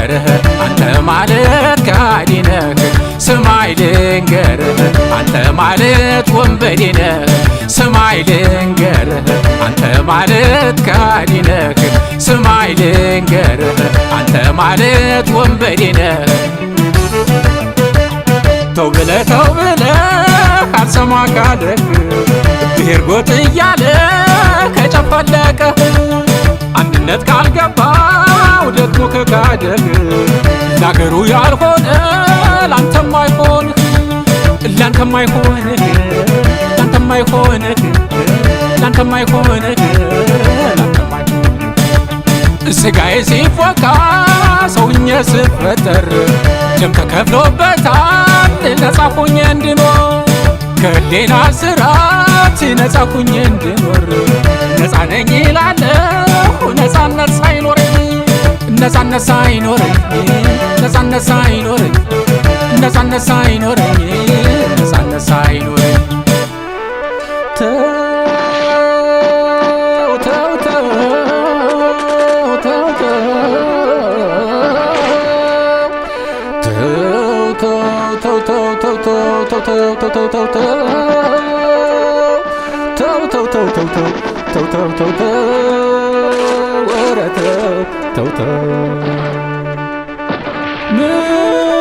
ልንገርህ አንተ ማለት ከሃዲ ነህ ስማይ ልንገርህ አንተ ማለት ወንበዴ ነህ ስማይ ልንገርህ አንተ ማለት ከሃዲ ነህ ስማይ ልንገርህ አንተ ማለት ወንበዴ ነህ ተው ብለህ አልሰማ ካለህ ብሔር ጎጥ እያለ ከጨፈለቀ አንድነት ካልገባው ደግሞ ከካደህ ለአገሩ ያልሆነ ላንተም አይሆንህ ላንተም አይሆንህ ላንተም አይሆንህ ላንተም አይሆንህ ላንተም አይሆንህ ስጋዬ ሲፎካ ሰውኜ ስፈጠር ደም ተከፍሎበታል ነፃ ሆኜ እንድኖር ከሌላ ስራት ነፃ ሆኜ እንድኖር ነፃ ነኝ እላለሁ ነፃነት ሳይኖረኝ ነፃነት ሳይኖረኝ ነፃነት ሳይኖረኝ ነፃነት ሳይኖረኝ ነፃነት ሳይኖረኝ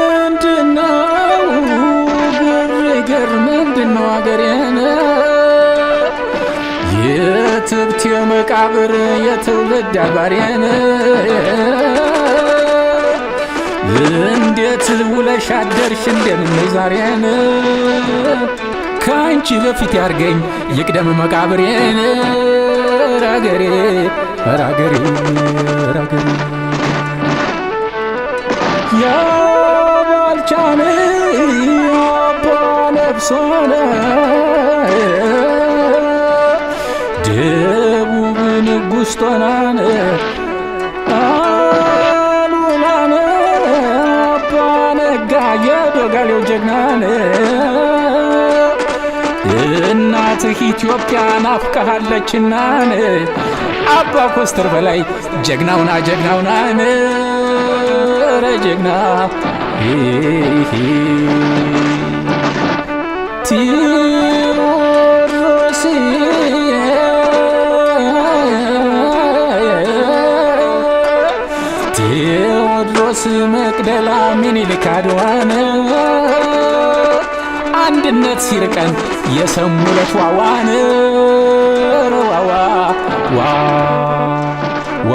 ምንድነው ግርግር ምንድነው አገሬን የትብት የመቃብር የትውልድ አልባሬን እንዴት ውለሽ አደርሽ እንደምን ዛሬን ካንቺ በፊት ያርገኝ ይቅደም መቃብሬን ራገሬ ራገሬ ራገሬ ያ ባልቻኔ አባ ነፍሶነ ደቡብ ንጉሥ ጦናነ አሉላነ አባ ነጋ የዶጋሌው ጀግናነ እናትህ ኢትዮጵያ ናፍቀሃለችና አባ ኮስተር በላይ ጀግናውና ጀግናውና ጀግና ቴዎድሮስ ቴዎድሮስ መቅደላ ምኒልክ አድዋን አንድነት ሲርቀን የሰሙለት ዋዋን ዋዋ ዋ ዋ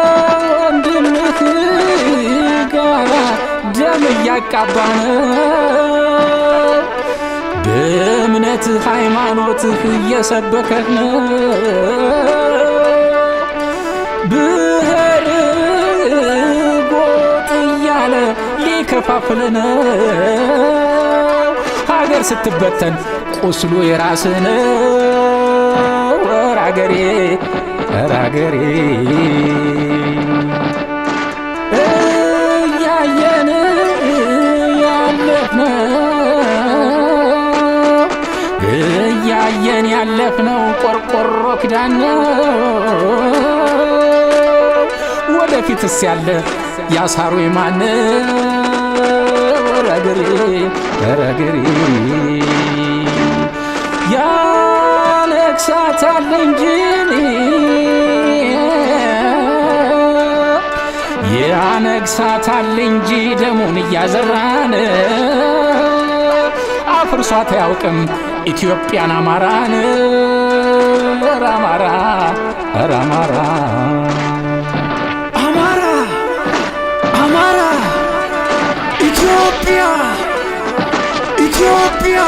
ከወንድምህ ጋር ደም እያቃባን በእምነትህ ሃይማኖትህ እየሰበከን ብሔር ጎጥ እያለ ሊከፋፍለን ሀገር ስትበተን ቁስሉ የራስን ራገሬ ራገሬ እያየን ያለፍነው ቆርቆሮ ክዳን ወደፊትስ ያለ ያሳሩ ማን ራገሬ ራገሬ ያነግሳታል እንጂ ያነግሳታል እንጂ ደሙን እያዘራን አፍርሷት አያውቅም ኢትዮጵያን አማራን አማራ አማራ አማራ አማራ ኢትዮጵያ ኢትዮጵያ